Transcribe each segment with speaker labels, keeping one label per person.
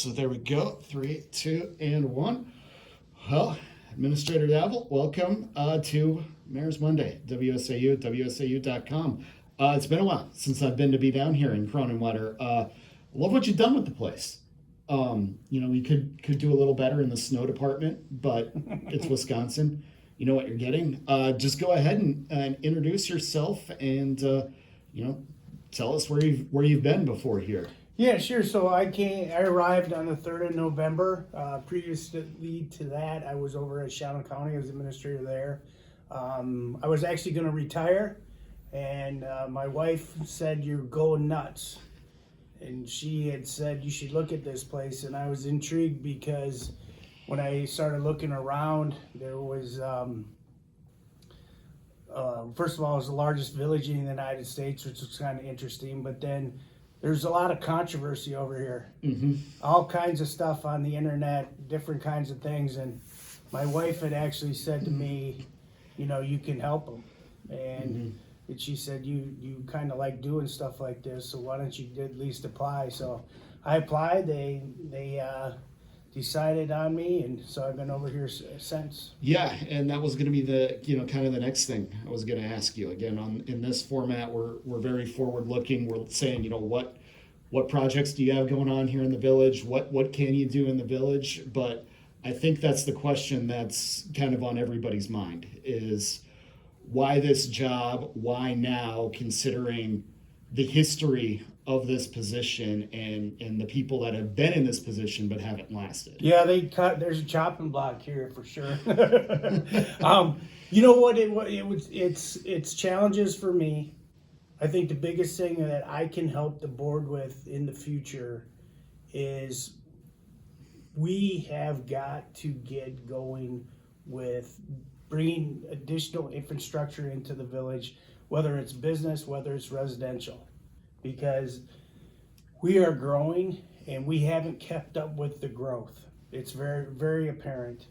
Speaker 1: So there we go. 3, 2, and 1. Well, Administrator Davel, welcome to Mayor's Monday, WSAU at WSAU.com. It's been a while since I've been to be down here in Kronenwetter. Love what you've done with the place. We could do a little better in the snow department, but it's Wisconsin. You know what you're getting. Just go ahead and introduce yourself and tell us where you've been before here.
Speaker 2: Yeah, sure. So I arrived on the 3rd of November. Previously to that, I was over at Joling County as administrator there. I was actually going to retire, and my wife said, "You're going nuts." And she had said, "You should look at this place." And I was intrigued because when I started looking around, there was, first of all, it was the largest village in the United States, which was kind of interesting. But then there's a lot of controversy over here.
Speaker 1: Mm-hmm.
Speaker 2: All kinds of stuff on the internet, different kinds of things. And my wife had actually said to me, you can help them. And she said, you kind of like doing stuff like this, so why don't you at least apply? So I applied. They decided on me, and so I've been over here since.
Speaker 1: Yeah, and that was going to be the kind of the next thing I was going to ask you. Again, in this format, we're very forward looking. We're saying, what projects do you have going on here in the village? What can you do in the village? But I think that's the question that's kind of on everybody's mind is why this job? Why now? Considering the history of this position and the people that have been in this position but haven't lasted.
Speaker 2: Yeah, there's a chopping block here for sure. You know what? It's challenges for me. I think the biggest thing that I can help the board with in the future is we have got to get going with bringing additional infrastructure into the village, whether it's business, whether it's residential, because we are growing and we haven't kept up with the growth. It's very, very apparent.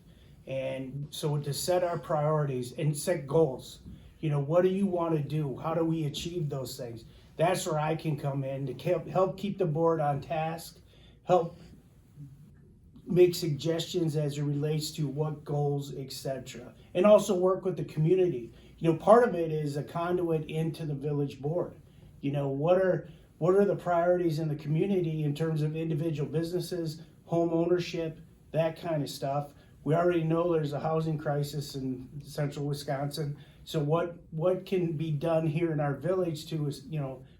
Speaker 2: And so to set our priorities and set goals, what do you want to do? How do we achieve those things? That's where I can come in to help keep the board on task, help make suggestions as it relates to what goals, etc. And also work with the community. Part of it is a conduit into the village board. What are the priorities in the community in terms of individual businesses, home ownership, that kind of stuff. We already know there's a housing crisis in central Wisconsin. So what can be done here in our village to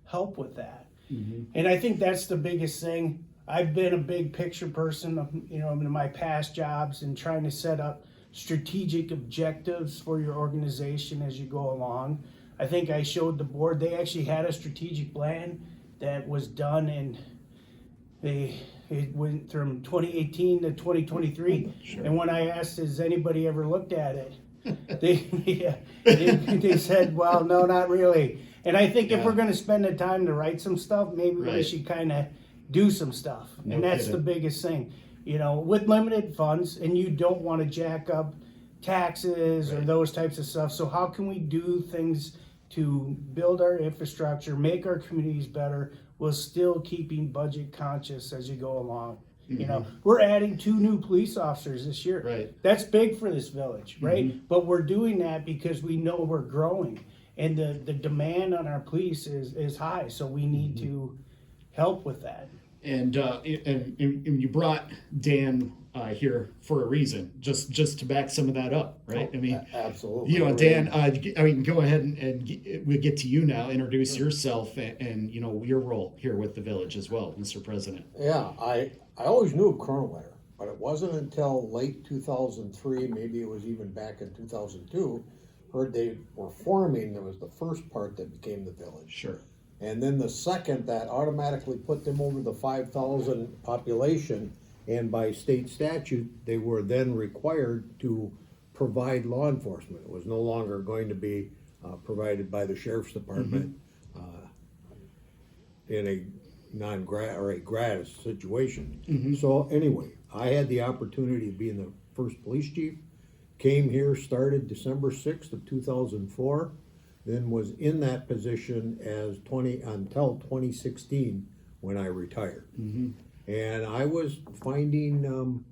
Speaker 2: help with that? Mm-hmm. And I think that's the biggest thing. I've been a big picture person, in my past jobs and trying to set up strategic objectives for your organization as you go along. I think I showed the board, they actually had a strategic plan that was done, and it went from 2018 to 2023. Sure. And when I asked, has anybody ever looked at it? They said, well, no, not really. And I think if we're going to spend the time to write some stuff, maybe we should kind of do some stuff. No and that's kidding. The biggest thing. With limited funds, and you don't want to jack up taxes or those types of stuff. So how can we do things to build our infrastructure, make our communities better, while still keeping budget conscious as you go along? Mm-hmm. We're adding 2 new police officers this year.
Speaker 1: Right.
Speaker 2: That's big for this village, right?
Speaker 1: Mm-hmm.
Speaker 2: But we're doing that because we know we're growing, and the demand on our police is high. So we need to help with that.
Speaker 1: And you brought Dan here for a reason, just to back some of that up, right?
Speaker 3: Absolutely.
Speaker 1: Dan. Go ahead and we get to you now. Introduce yourself and your role here with the village as well, Mr. President.
Speaker 3: Yeah, I always knew of Kronenwetter, but it wasn't until late 2003, maybe it was even back in 2002, heard they were forming. There was the first part that became the village.
Speaker 1: Sure.
Speaker 3: And then the second that automatically put them over the 5,000 population, and by state statute, they were then required to provide law enforcement. It was no longer going to be provided by the sheriff's department in a non-grad or a gratis situation. Mm-hmm. So anyway, I had the opportunity of being the first police chief, came here, started December 6th of 2004, then was in that position until 2016 when I retired. Mm-hmm. And I was finding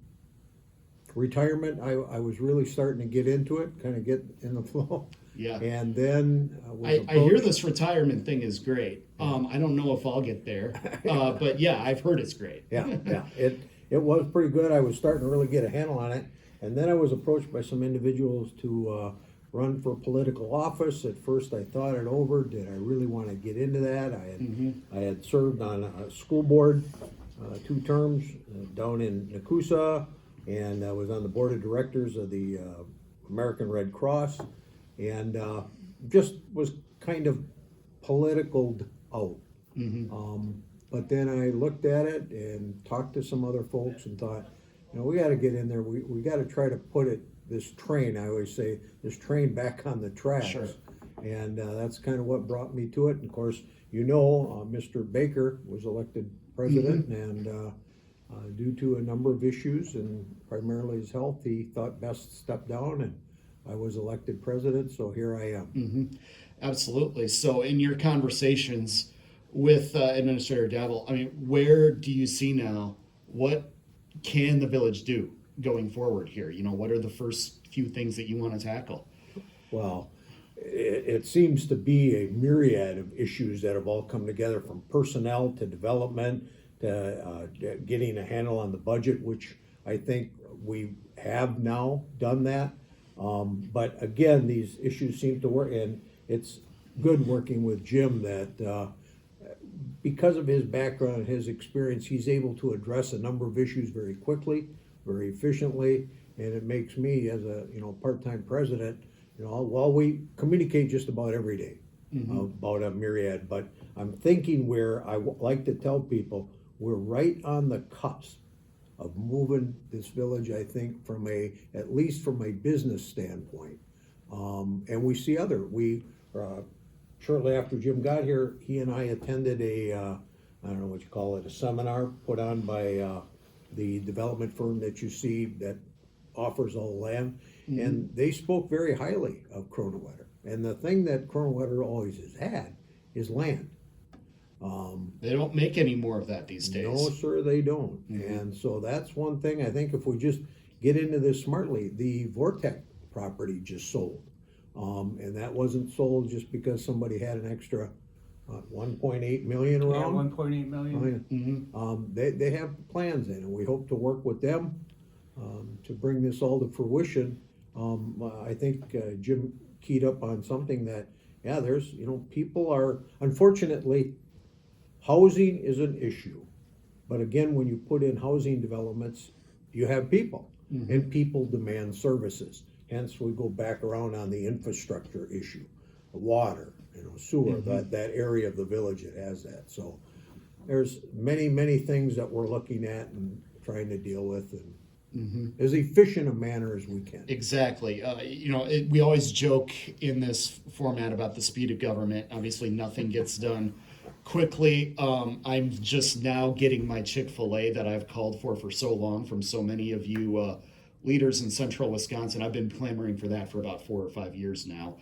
Speaker 3: retirement, I was really starting to get into it, kind of get in the flow.
Speaker 1: Yeah.
Speaker 3: And then was
Speaker 1: I hear
Speaker 3: approached-
Speaker 1: this retirement thing is great. I don't know if I'll get there, but yeah, I've heard it's great.
Speaker 3: Yeah. It was pretty good. I was starting to really get a handle on it. And then I was approached by some individuals to run for political office. At first, I thought it over. Did I really want to get into that? I had served on a school board 2 terms down in Nakusa, and I was on the board of directors of the American Red Cross, and just was kind of politicaled out. But then I looked at it and talked to some other folks and thought, we got to get in there. We got to try to put this train, I always say, this train back on the tracks.
Speaker 1: Sure.
Speaker 3: And that's kind of what brought me to it. And of course, Mr. Baker was elected president, and due to a number of issues and primarily his health, he thought best to step down, and I was elected president, so here I am.
Speaker 1: Absolutely. So in your conversations with Administrator Davel, I mean, where do you see now, what can the village do going forward here? What are the first few things that you want to tackle?
Speaker 3: Well, it seems to be a myriad of issues that have all come together, from personnel to development to getting a handle on the budget, which I think we have now done that. But again, these issues seem to work, and it's good working with Jim that because of his background and his experience, he's able to address a number of issues very quickly, very efficiently, and it makes me, as a part-time president, while we communicate just about every day about a myriad, but I'm thinking where like to tell people, we're right on the cusp of moving this village, I think, at least from a business standpoint. And we see shortly after Jim got here, he and I attended I don't know what you call it, a seminar put on by the development firm that you see that offers all the land. And they spoke very highly of Kronenwetter. And the thing that Kronenwetter always has had is land.
Speaker 1: They don't make any more of that these days.
Speaker 3: No, sir, they don't. And so that's one thing. I think if we just get into this smartly, the Vortec property just sold. And that wasn't sold just because somebody had an extra 1.8 million around.
Speaker 2: Yeah, 1.8 million.
Speaker 3: They have plans in, and we hope to work with them to bring this all to fruition. I think Jim keyed up on something that, there's, people are, unfortunately, housing is an issue. But again, when you put in housing developments, you have people, and people demand services. Hence, we go back around on the infrastructure issue, water, sewer, that area of the village that has that. So there's many, many things that we're looking at and trying to deal with, and as efficient a manner as we can.
Speaker 1: Exactly. We always joke in this format about the speed of government. Obviously, nothing gets done quickly. I'm just now getting my Chick-fil-A that I've called for so long from so many of you leaders in central Wisconsin. I've been clamoring for that for about 4 or 5 years now.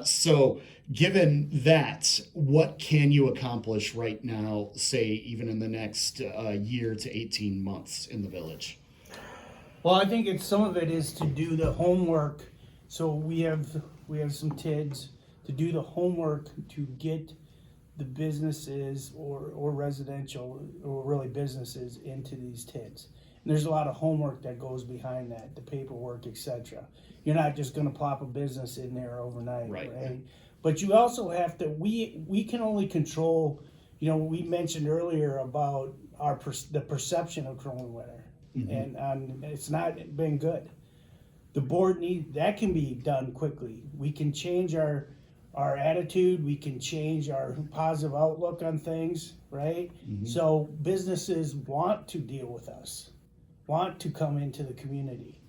Speaker 1: So given that, what can you accomplish right now, say even in the next year to 18 months in the village?
Speaker 2: Well, I think some of it is to do the homework. So we have some TIDs to do the homework to get the businesses or residential or really businesses into these TIDs. And there's a lot of homework that goes behind that, the paperwork, etc. You're not just going to plop a business in there overnight, right? But you also have to. We can only control. We mentioned earlier about the perception of Kronenwetter, and it's not been good. The board that can be done quickly. We can change our attitude. We can change our positive outlook on things, right? So businesses want to deal with us, want to come into the community,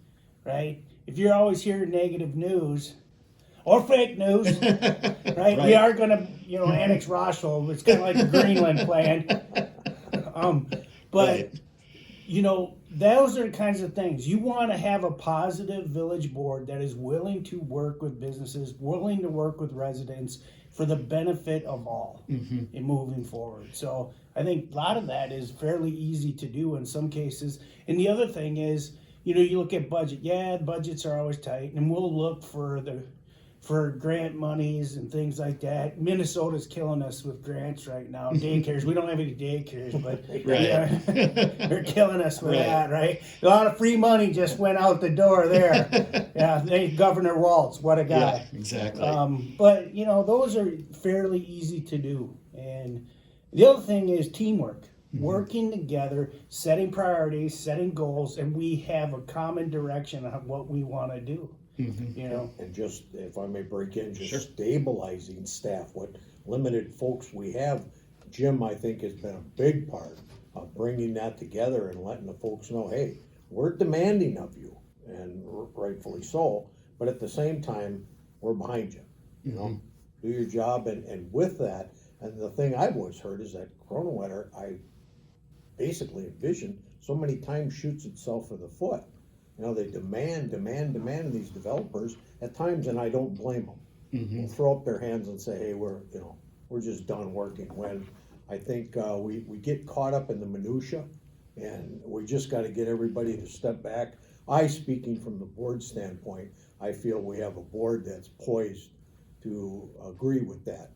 Speaker 2: right? If you're always hearing negative news or fake news, right? We are going to, annex Rochelle. It's kind of like the Greenland plan. But, those are the kinds of things. You want to have a positive village board that is willing to work with businesses, willing to work with residents for the benefit of all in moving forward. So I think a lot of that is fairly easy to do in some cases. And the other thing is, you know, you look at budget. Yeah, budgets are always tight, and we'll look for grant monies and things like that. Minnesota's killing us with grants right now. Daycares, we don't have any daycares, but they're killing us with that, right? A lot of free money just went out the door there. Yeah, Governor Waltz, what a guy.
Speaker 1: Yeah, exactly.
Speaker 2: But you know, those are fairly easy to do. And the other thing is teamwork. Working together, setting priorities, setting goals, and we have a common direction on what we want to do. You know,
Speaker 3: And just, if I may break in, just stabilizing staff, what limited folks we have. Jim, I think, has been a big part of bringing that together and letting the folks know, hey, we're demanding of you, and rightfully so, but at the same time, we're behind you. You know, do your job, and with that, and the thing I've always heard is that Kronenwetter, I basically envision so many times shoots itself in the foot. You know, they demand these developers at times, and I don't blame them. Will throw up their hands and say, hey, we're just done working. When I think we get caught up in the minutia, and we just got to get everybody to step back. Speaking from the board standpoint, I feel we have a board that's poised to agree with that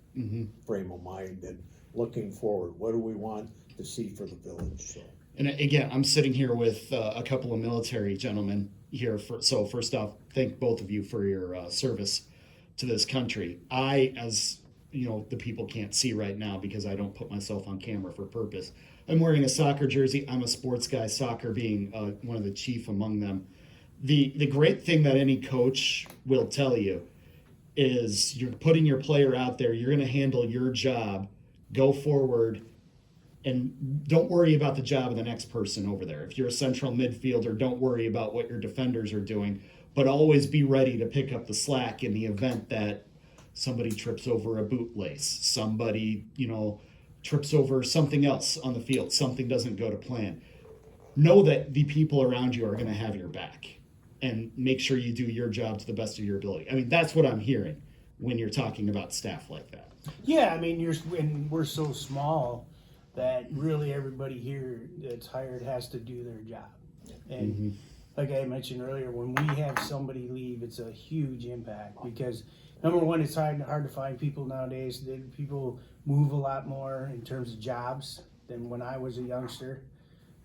Speaker 3: frame of mind and looking forward. What do we want to see for the village? So.
Speaker 1: And again, I'm sitting here with a couple of military gentlemen here. So first off, thank both of you for your service to this country. As you know, the people can't see right now because I don't put myself on camera for purpose. I'm wearing a soccer jersey. I'm a sports guy, soccer being one of the chief among them. The great thing that any coach will tell you is you're putting your player out there. You're going to handle your job, go forward, and don't worry about the job of the next person over there. If you're a central midfielder, don't worry about what your defenders are doing, but always be ready to pick up the slack in the event that somebody trips over a bootlace, somebody, you know, trips over something else on the field, something doesn't go to plan. Know that the people around you are going to have your back, and make sure you do your job to the best of your ability. I mean, that's what I'm hearing when you're talking about staff like that.
Speaker 2: yeah, I mean, and we're so small that really everybody here that's hired has to do their job. And like I mentioned earlier, when we have somebody leave, it's a huge impact because number one, it's hard to find people nowadays. People move a lot more in terms of jobs than when I was a youngster.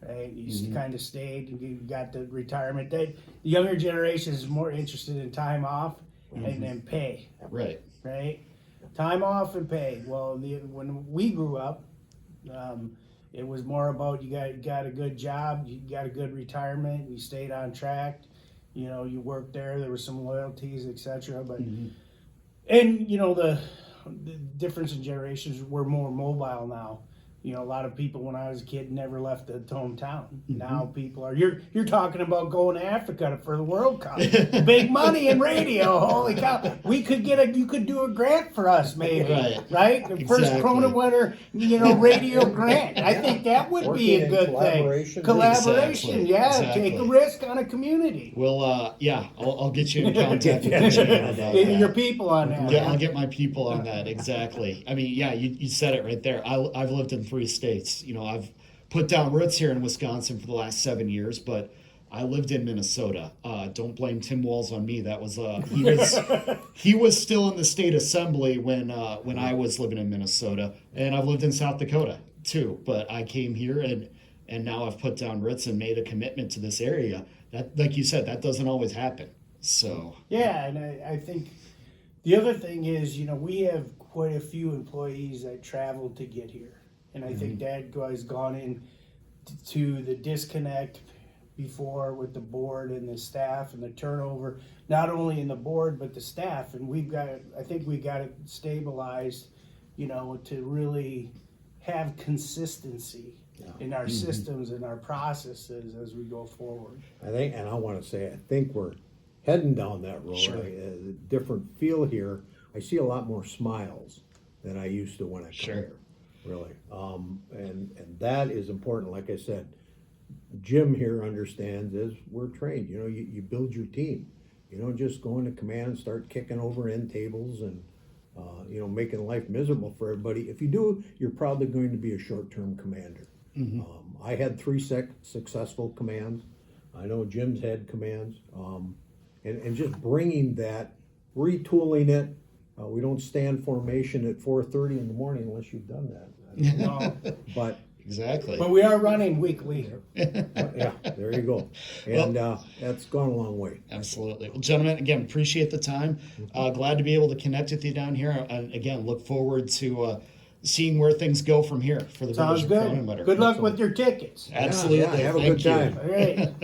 Speaker 2: Right, you kind of stayed and you got the retirement. The younger generation is more interested in time off and then pay.
Speaker 1: Right.
Speaker 2: Right, time off and pay. Well, when we grew up, it was more about you got a good job, you got a good retirement, you stayed on track, you know, you worked there were some loyalties, etc. But and you know the difference in generations, we're more mobile now. You know, a lot of people when I was a kid never left the hometown. Now people are you're talking about going to Africa for the World Cup. Big money in radio. Holy cow. You could do a grant for us maybe. Right? The first Kronenwetter, radio grant. I think that would be a good thing. Collaboration.
Speaker 1: Exactly.
Speaker 2: Yeah.
Speaker 1: Exactly.
Speaker 2: Take a risk on a community.
Speaker 1: Well, I'll get you in contact with
Speaker 2: your people on that.
Speaker 1: Yeah, I'll get my people on that. Exactly. I mean, yeah, you said it right there. I've lived in 3 states. You know, I've put down roots here in Wisconsin for the last 7 years, but I lived in Minnesota. Don't blame Tim Walz on me. That was he was still in the state assembly when I was living in Minnesota, and I've lived in South Dakota too. But I came here and now I've put down roots and made a commitment to this area. That, like you said, that doesn't always happen. So
Speaker 2: yeah, and I think the other thing is, we have quite a few employees that travel to get here. And I think that has gone in to the disconnect before with the board and the staff and the turnover, not only in the board, but the staff. And I think we got it stabilized, to really have consistency in our systems and our processes as we go forward.
Speaker 3: I think we're heading down that road.
Speaker 1: Sure.
Speaker 3: A different feel here. I see a lot more smiles than I used to when I come here. Really, and that is important. Like I said, Jim here understands is we're trained. You build your team. You don't just go into command and start kicking over end tables and making life miserable for everybody. If you do, you're probably going to be a short-term commander. I had 3 successful commands. I know Jim's had commands. And just bringing that, retooling it. We don't stand formation at 4:30 in the morning unless you've done that.
Speaker 2: No,
Speaker 3: But
Speaker 1: Exactly.
Speaker 2: but we are running weekly.
Speaker 3: yeah, there you go. And that's gone a long way.
Speaker 1: Absolutely. Well, gentlemen, again, appreciate the time. Glad to be able to connect with you down here. And again, look forward to seeing where things go from here for the
Speaker 2: Sounds
Speaker 1: Village of
Speaker 2: good.
Speaker 1: Kronenwetter.
Speaker 2: Good luck with your tickets.
Speaker 1: Absolutely.
Speaker 3: Yeah, have a
Speaker 1: Thank
Speaker 3: good
Speaker 1: you.
Speaker 3: time.
Speaker 2: All right.